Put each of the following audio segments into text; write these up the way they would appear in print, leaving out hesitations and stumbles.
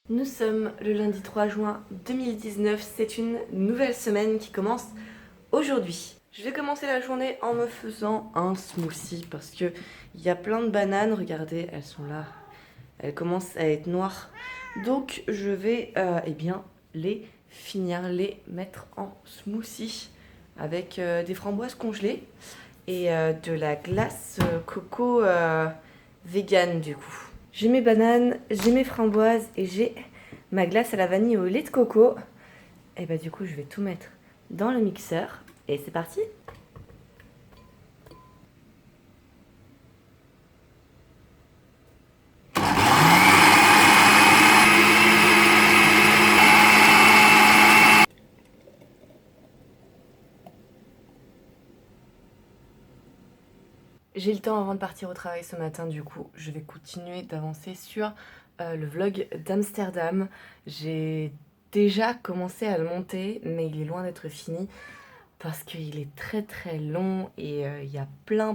Nous sommes le lundi 3 juin 2019, c'est une nouvelle semaine qui commence aujourd'hui. Je vais commencer la journée en me faisant un smoothie parce que il y a plein de bananes, regardez, elles sont là, elles commencent à être noires. Donc je vais les finir, les mettre en smoothie avec des framboises congelées et de la glace coco vegan du coup. J'ai mes bananes, j'ai mes framboises et j'ai ma glace à la vanille au lait de coco. Et bah du coup je vais tout mettre dans le mixeur et c'est parti. J'ai le temps avant de partir au travail ce matin, du coup je vais continuer d'avancer sur le vlog d'Amsterdam. J'ai déjà commencé à le monter mais il est loin d'être fini parce qu'il est très long et il y a plein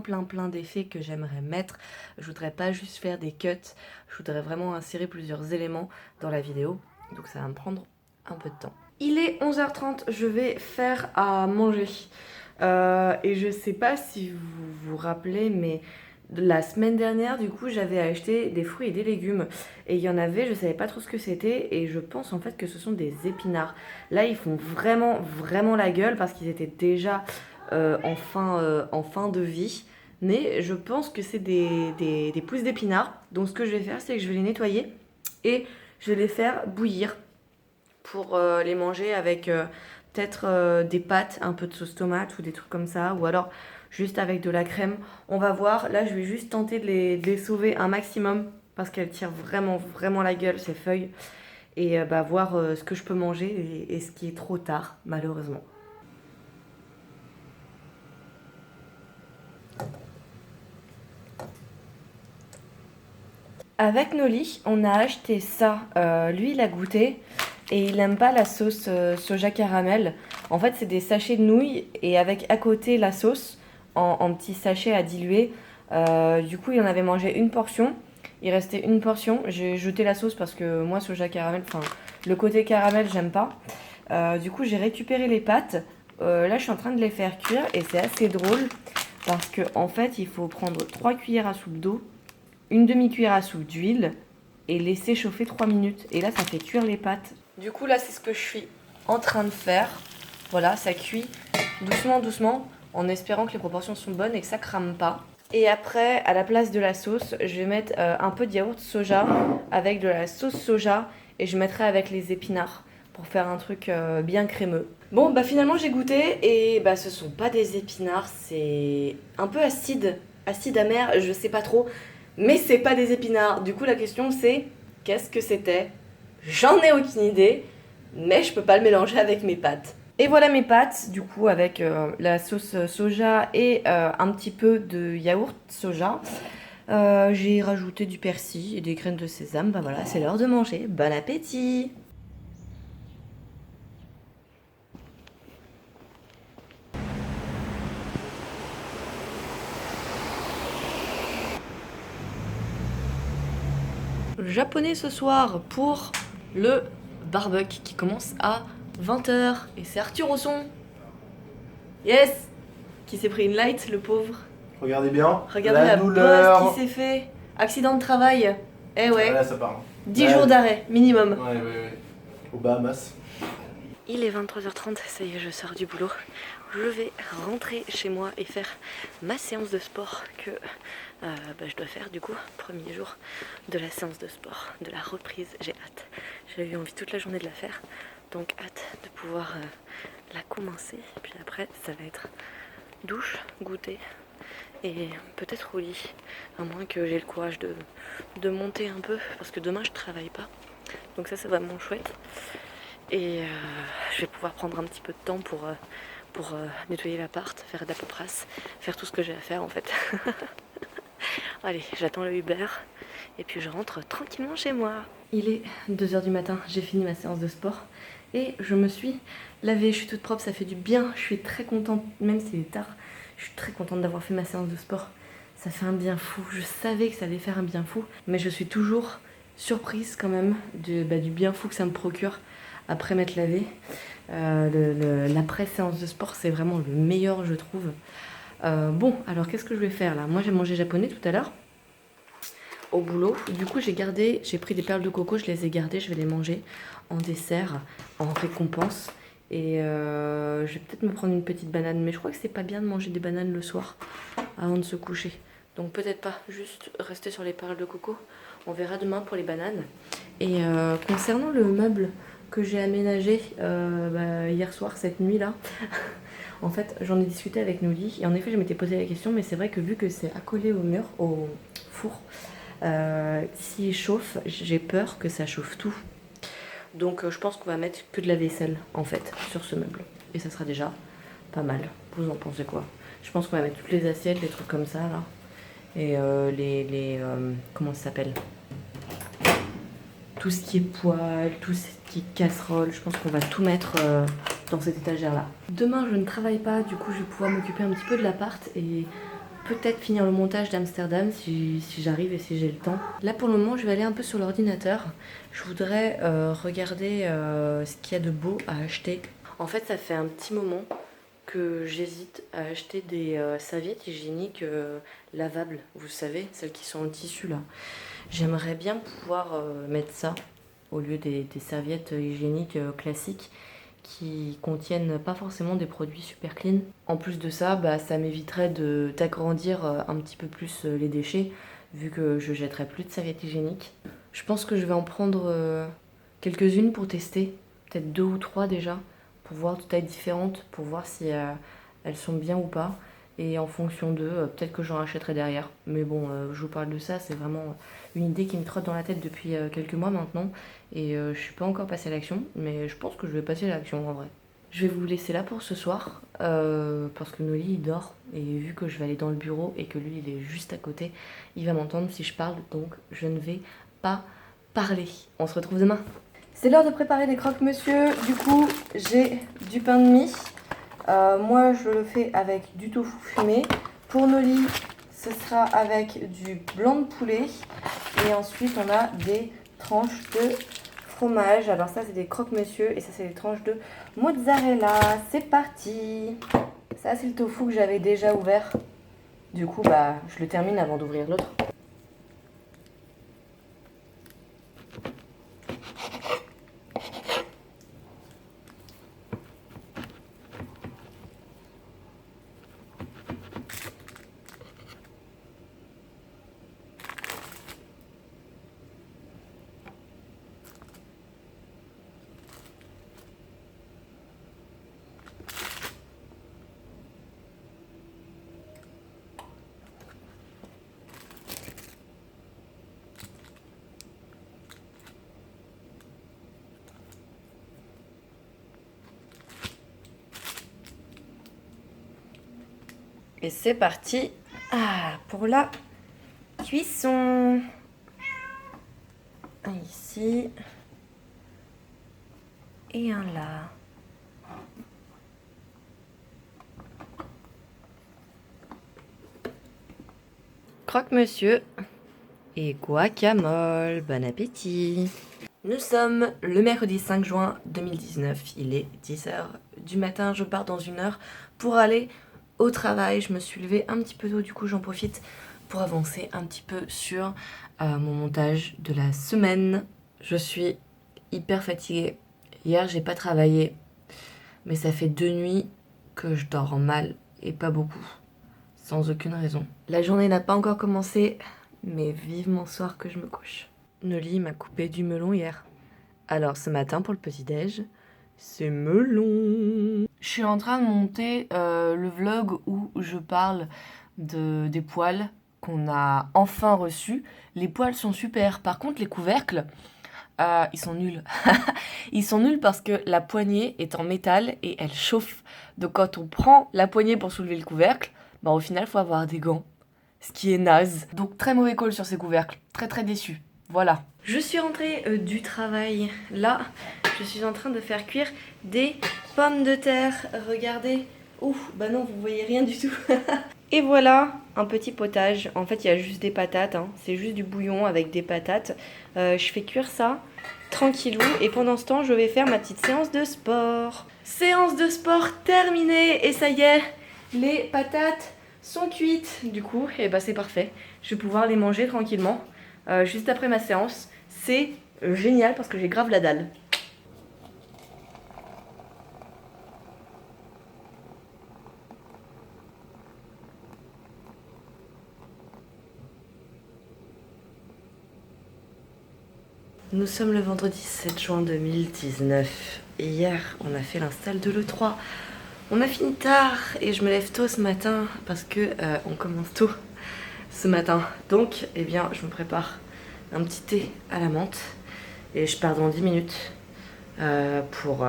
d'effets que j'aimerais mettre. Je voudrais pas juste faire des cuts, je voudrais vraiment insérer plusieurs éléments dans la vidéo, donc ça va me prendre un peu de temps. Il est 11h30, je vais faire à manger. Et je sais pas si vous vous rappelez, mais la semaine dernière, du coup, j'avais acheté des fruits et des légumes. Et il y en avait, je savais pas trop ce que c'était. Et je pense en fait que ce sont des épinards. Là, ils font vraiment la gueule parce qu'ils étaient déjà en fin de vie. Mais je pense que c'est des pousses d'épinards. Donc ce que je vais faire, c'est que je vais les nettoyer et je vais les faire bouillir pour les manger avec peut-être des pâtes, un peu de sauce tomate ou des trucs comme ça, ou alors juste avec de la crème. On va voir, là je vais juste tenter de les sauver un maximum parce qu'elles tirent vraiment la gueule ces feuilles et voir ce que je peux manger et ce qui est trop tard malheureusement. Avec Noli, on a acheté ça. Lui, il a goûté et il n'aime pas la sauce soja caramel. En fait, c'est des sachets de nouilles et avec à côté la sauce en petits sachets à diluer. Du coup, il en avait mangé une portion. Il restait une portion. J'ai jeté la sauce parce que moi, soja caramel, enfin, le côté caramel, j'aime pas. Du coup, j'ai récupéré les pâtes. Là, je suis en train de les faire cuire et c'est assez drôle parce que en fait, il faut prendre 3 cuillères à soupe d'eau, une demi-cuillère à soupe d'huile et laisser chauffer 3 minutes. Et là, ça fait cuire les pâtes. Du coup, là, c'est ce que je suis en train de faire. Voilà, ça cuit doucement, en espérant que les proportions sont bonnes et que ça crame pas. Et après, à la place de la sauce, je vais mettre un peu de yaourt soja avec de la sauce soja et je mettrai avec les épinards pour faire un truc bien crémeux. Bon, bah finalement j'ai goûté et bah ce sont pas des épinards, c'est un peu acide amer, je sais pas trop, mais c'est pas des épinards. Du coup la question c'est qu'est-ce que c'était? J'en ai aucune idée, mais je peux pas le mélanger avec mes pâtes. Et voilà mes pâtes, du coup, avec la sauce soja et un petit peu de yaourt soja. J'ai rajouté du persil et des graines de sésame. Bah voilà, c'est l'heure de manger. Bon appétit! Japonais ce soir pour le barbecue qui commence à 20h. Et c'est Arthur au son. Yes! Qui s'est pris une light, le pauvre. Regardez bien. Regardez la bosse qui s'est fait. Accident de travail. Eh ouais. Là, ça part. 10 jours d'arrêt, minimum. Ouais. Au Bahamas. Il est 23h30, ça y est, je sors du boulot. Je vais rentrer chez moi et faire ma séance de sport que je dois faire du coup, premier jour de la séance de sport, de la reprise. J'ai hâte. J'avais eu envie toute la journée de la faire, donc hâte de pouvoir la commencer. Et puis après, ça va être douche, goûter et peut-être au lit, à moins que j'ai le courage de monter un peu, parce que demain je travaille pas. Donc ça c'est vraiment chouette. Et je vais pouvoir prendre un petit peu de temps pour nettoyer l'appart, faire de la paperasse, faire tout ce que j'ai à faire en fait. Allez, j'attends le Uber et puis je rentre tranquillement chez moi. Il est 2h du matin, j'ai fini ma séance de sport et je me suis lavée, je suis toute propre, ça fait du bien, je suis très contente, même s'il est tard, je suis très contente d'avoir fait ma séance de sport. Ça fait un bien fou, je savais que ça allait faire un bien fou, mais je suis toujours surprise quand même du bien fou que ça me procure après m'être lavé. L'après-séance de sport, c'est vraiment le meilleur, je trouve. Bon, alors qu'est-ce que je vais faire là? Moi, j'ai mangé japonais tout à l'heure au boulot. Du coup, j'ai pris des perles de coco, je les ai gardées, je vais les manger en dessert, en récompense. Et je vais peut-être me prendre une petite banane, mais je crois que c'est pas bien de manger des bananes le soir avant de se coucher. Donc peut-être pas, juste rester sur les perles de coco. On verra demain pour les bananes. Et concernant le meuble que j'ai aménagé hier soir, cette nuit-là, en fait, j'en ai discuté avec Nouli. Et en effet, je m'étais posé la question, mais c'est vrai que vu que c'est accolé au mur, au four, s'il chauffe, j'ai peur que ça chauffe tout. Donc je pense qu'on va mettre que de la vaisselle en fait sur ce meuble. Et ça sera déjà pas mal. Vous en pensez quoi? Je pense qu'on va mettre toutes les assiettes, des trucs comme ça là. Et comment ça s'appelle? Tout ce qui est poêle, tout ce qui est casserole. Je pense qu'on va tout mettre dans cette étagère là. Demain je ne travaille pas, du coup je vais pouvoir m'occuper un petit peu de l'appart et peut-être finir le montage d'Amsterdam si j'arrive et si j'ai le temps. Là pour le moment je vais aller un peu sur l'ordinateur. Je voudrais regarder ce qu'il y a de beau à acheter. En fait ça fait un petit moment que j'hésite à acheter des serviettes hygiéniques lavables. Vous savez, celles qui sont en tissu là. J'aimerais bien pouvoir mettre ça au lieu des serviettes hygiéniques classiques qui contiennent pas forcément des produits super clean. En plus de ça, ça m'éviterait d'agrandir un petit peu plus les déchets, vu que je jetterai plus de serviettes hygiéniques. Je pense que je vais en prendre quelques-unes pour tester, peut-être 2 ou 3 déjà, pour voir de tailles différentes, pour voir si elles sont bien ou pas. Et en fonction d'eux, peut-être que j'en rachèterai derrière. Mais bon, je vous parle de ça, c'est vraiment une idée qui me trotte dans la tête depuis quelques mois maintenant. Et je suis pas encore passée à l'action, mais je pense que je vais passer à l'action en vrai. Je vais vous laisser là pour ce soir, parce que Noli il dort. Et vu que je vais aller dans le bureau et que lui il est juste à côté, il va m'entendre si je parle, donc je ne vais pas parler. On se retrouve demain. C'est l'heure de préparer les croque-monsieur. Du coup, j'ai du pain de mie. Moi, je le fais avec du tofu fumé. Pour Noli, ce sera avec du blanc de poulet. Et ensuite, on a des tranches de fromage. Alors ça, c'est des croque-monsieur. Et ça, c'est des tranches de mozzarella. C'est parti! Ça, c'est le tofu que j'avais déjà ouvert. Du coup, je le termine avant d'ouvrir l'autre. Et c'est parti pour la cuisson. Un ici et un là. Croque-monsieur et guacamole. Bon appétit. Nous sommes le mercredi 5 juin 2019. Il est 10h du matin. Je pars dans 1 heure pour aller au travail. Je me suis levée un petit peu tôt, du coup j'en profite pour avancer un petit peu sur mon montage de la semaine. Je suis hyper fatiguée. Hier j'ai pas travaillé, mais ça fait 2 nuits que je dors mal et pas beaucoup, sans aucune raison. La journée n'a pas encore commencé, mais vivement soir que je me couche. Noli m'a coupé du melon hier. Alors ce matin pour le petit-déj, c'est melon. Je suis en train de monter le vlog où je parle des poêles qu'on a enfin reçus. Les poêles sont super. Par contre, les couvercles, ils sont nuls. Ils sont nuls parce que la poignée est en métal et elle chauffe. Donc quand on prend la poignée pour soulever le couvercle, au final, il faut avoir des gants. Ce qui est naze. Donc très mauvais call sur ces couvercles. Très très déçu. Voilà. Je suis rentrée du travail. Là, je suis en train de faire cuire des pommes de terre. Regardez. Ouf, non, vous voyez rien du tout. Et voilà, un petit potage. En fait, il y a juste des patates, hein. C'est juste du bouillon avec des patates. Je fais cuire ça tranquillou et pendant ce temps, je vais faire ma petite séance de sport. Séance de sport terminée et ça y est, les patates sont cuites. Du coup, et bah c'est parfait. Je vais pouvoir les manger tranquillement juste après ma séance. C'est génial parce que j'ai grave la dalle. Nous sommes le vendredi 7 juin 2019. Hier, on a fait l'install de l'E3. On a fini tard et je me lève tôt ce matin parce que on commence tôt ce matin. Donc, eh bien, je me prépare un petit thé à la menthe et je pars dans 10 minutes pour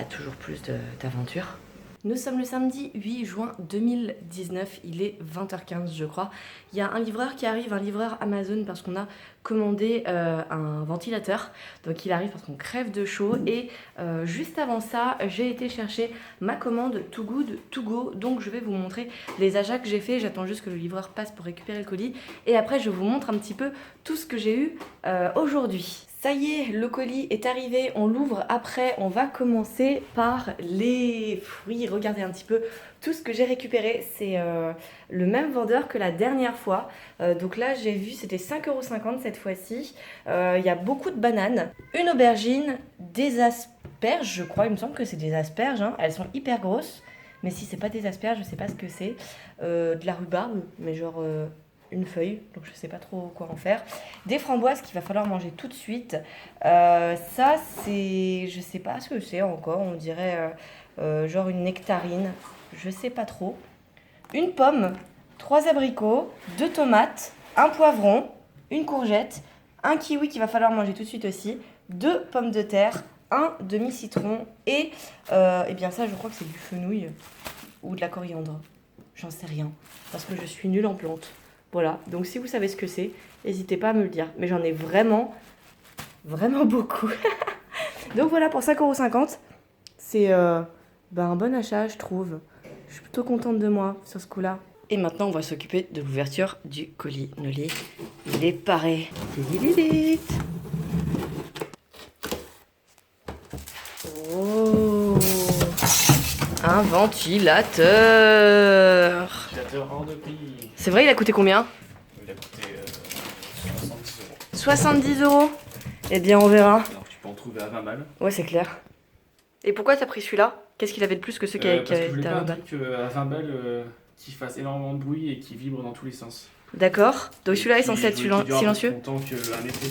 toujours plus d'aventure. Nous sommes le samedi 8 juin 2019, il est 20h15 je crois. Il y a un livreur qui arrive, un livreur Amazon parce qu'on a commandé un ventilateur. Donc il arrive parce qu'on crève de chaud et juste avant ça, j'ai été chercher ma commande Too Good To Go. Donc je vais vous montrer les achats que j'ai fait. J'attends juste que le livreur passe pour récupérer le colis. Et après je vous montre un petit peu tout ce que j'ai eu aujourd'hui. Ça y est, le colis est arrivé, on l'ouvre. Après, on va commencer par les fruits. Regardez un petit peu tout ce que j'ai récupéré. C'est le même vendeur que la dernière fois. Donc là, j'ai vu, c'était 5,50 € cette fois-ci. Il y a beaucoup de bananes, une aubergine, des asperges, je crois. Il me semble que c'est des asperges, hein. Elles sont hyper grosses. Mais si c'est pas des asperges, je sais pas ce que c'est. De la rhubarbe, mais genre... une feuille, donc je sais pas trop quoi en faire. Des framboises qu'il va falloir manger tout de suite. Ça, c'est... je sais pas ce que c'est encore. On dirait genre une nectarine. Je sais pas trop. Une pomme, 3 abricots, 2 tomates, un poivron, une courgette, un kiwi qu'il va falloir manger tout de suite aussi, 2 pommes de terre, un demi-citron et bien ça, je crois que c'est du fenouil ou de la coriandre. J'en sais rien parce que je suis nulle en plantes. Voilà, donc si vous savez ce que c'est, n'hésitez pas à me le dire. Mais j'en ai vraiment beaucoup. Donc voilà, pour 5,50 €, c'est un bon achat, je trouve. Je suis plutôt contente de moi sur ce coup-là. Et maintenant, on va s'occuper de l'ouverture du colis Noli. Il est paré. Oh, un ventilateur. Hors de prix. C'est vrai, il a coûté combien? Il a coûté 70 €. 70 €. Eh bien, on verra. Alors tu peux en trouver à 20 balles. Ouais, c'est clair. Et pourquoi t'as pris celui-là? Qu'est-ce qu'il avait de plus que ceux qui Parce que je voulais étaient pas à un 20 balles? truc à 20 balles qui fasse énormément de bruit et qui vibre dans tous les sens. D'accord. Donc celui-là est censé être silencieux? Autant qu'un été.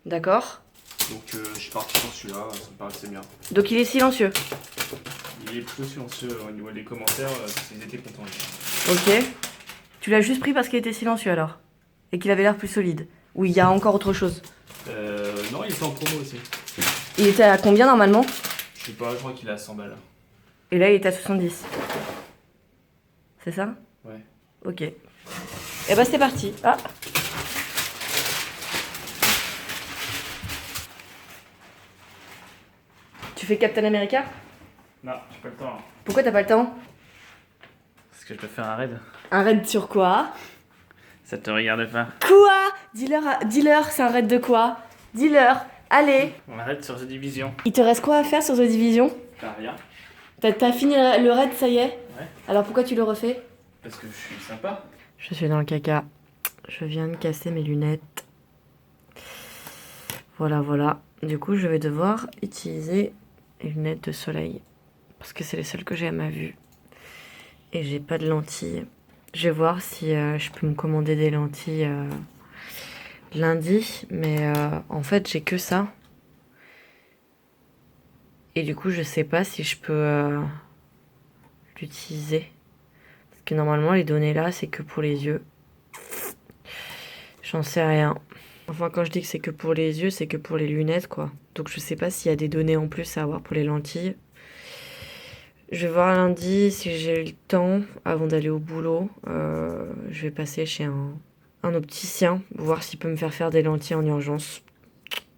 D'accord. Donc je suis parti sur celui-là, ça me paraissait bien. Donc il est silencieux? Il est plutôt silencieux au niveau des commentaires, ils étaient contents. Ok. Tu l'as juste pris parce qu'il était silencieux alors? Et qu'il avait l'air plus solide? Ou il y a encore autre chose? Non, il était en promo aussi. Il était à combien normalement? Je sais pas, je crois qu'il est à 100 balles. Et là il est à 70. C'est ça? Ouais. Ok. Et bah c'est parti. Ah. Tu fais Captain America? Non, j'ai pas le temps. Pourquoi t'as pas le temps? Parce que je peux faire un raid. Un raid sur quoi? Ça te regarde pas. Quoi? Dis-leur, c'est un raid de quoi? Dis-leur, allez. On arrête sur The Division. Il te reste quoi à faire sur The Division? Rien. T'as fini le raid, ça y est? Ouais. Alors pourquoi tu le refais? Parce que je suis sympa. Je suis dans le caca. Je viens de casser mes lunettes. Voilà. Du coup, je vais devoir utiliser les lunettes de soleil. Parce que c'est les seules que j'ai à ma vue. Et j'ai pas de lentilles. Je vais voir si je peux me commander des lentilles lundi. Mais en fait, j'ai que ça. Et du coup, je sais pas si je peux l'utiliser. Parce que normalement, les données là, c'est que pour les yeux. J'en sais rien. Enfin, quand je dis que c'est que pour les yeux, c'est que pour les lunettes, quoi. Donc, je sais pas s'il y a des données en plus à avoir pour les lentilles. Je vais voir lundi si j'ai le temps avant d'aller au boulot. Je vais passer chez un opticien, voir s'il peut me faire des lentilles en urgence.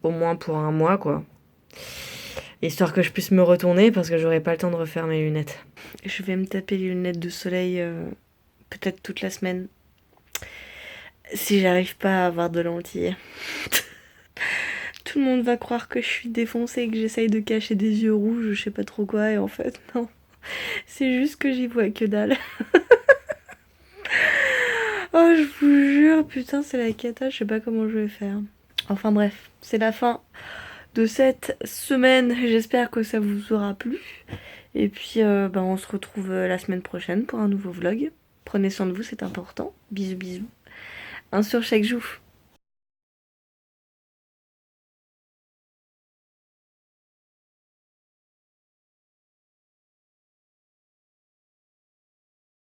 Au moins pour un mois, quoi. Histoire que je puisse me retourner parce que j'aurai pas le temps de refaire mes lunettes. Je vais me taper les lunettes de soleil peut-être toute la semaine. si j'arrive pas à avoir de lentilles. Tout le monde va croire que je suis défoncée et que j'essaye de cacher des yeux rouges, je sais pas trop quoi, et en fait, non. C'est juste que j'y vois que dalle. Oh, je vous jure, putain, c'est la cata, je sais pas comment je vais faire. Enfin bref, c'est la fin de cette semaine. J'espère que ça vous aura plu. Et puis, on se retrouve la semaine prochaine pour un nouveau vlog. Prenez soin de vous, c'est important. Bisous, bisous. Un sur chaque joue.